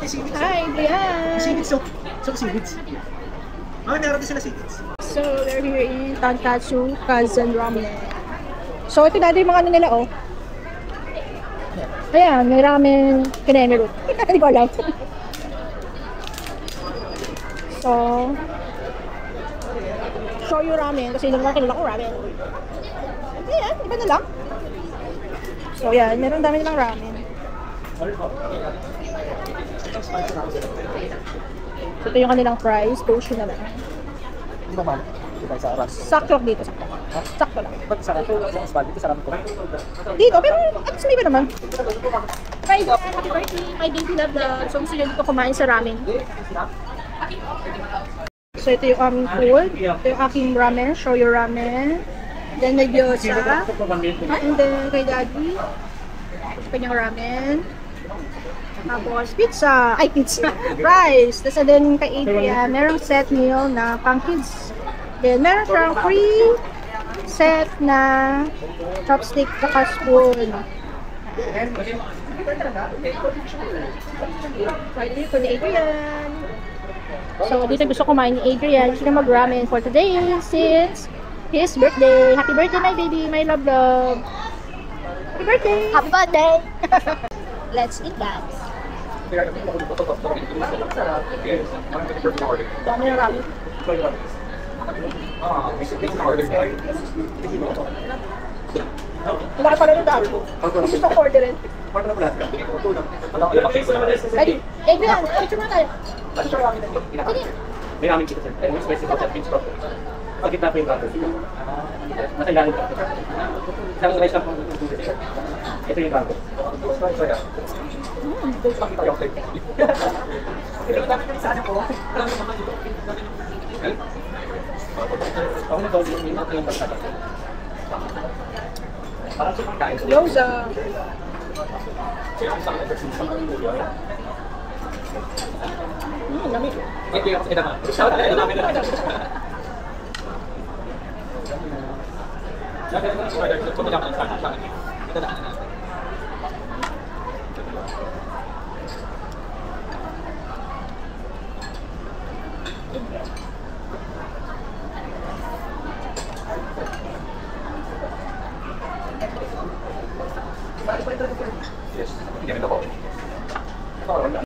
seaweeds. Hi, Brian! Seaweeds, so seaweeds. Meron din sila seaweeds. So, we're here in Tankatsu Kazan Ramen. So, ito dati yung mga ano nila, oh. Ayan, may ramen kineme root. Hindi ko alam. So, shoyu ramen. Kasi naman kilala ko ramen. Ayan, iba na lang. So, yan. Meron dami nilang ramen. So, ito yung kanilang price. Toshu na lang. Hindi ba mahal? Diba sa Aras? Sakto lang dito. Sakto. Sakto lang. Ba't sa Spal? Dito sa Ramen ko? Dito, pero at least may iba naman. Hi, happy birthday. My baby love the. So, gusto nyo dito kumain sa ramen. So, ito yung aming food. Ito yung aking ramen. Shoyu ramen. Then, may gyoza. And then, kay daddy. Ito kanyang ramen. Tapos, pizza. Ay, pizza. Rice. Tapos, then, kay Adrian, merong set meal na pang kids. Then, meron siyang free set na chopstick at spoon. Right dito ni Adrian. So, dito gusto kumain ni Adrian. Gusto na mag-ramen for today since his birthday. Happy birthday, my baby. My love, love. Happy birthday. Happy birthday. Let's eat that. Dami na ramen. Wala ka pala ng dami mo. Gusto ko orderin. Adrian, picture mo tayo. May ramen kita sir. May spicy hot and beans broth. Pagkita pa yung broth. Matagaling ka. Isang rice lang po. Ito yung broth. Ito yung pakita yung plate. Ito yung dami kami sa ano ko. Ako na daw yung minat yung basada. Parang sa pagkain. Gyoza. Lamig. Ito yung sinama. Ito namin na. Ito na.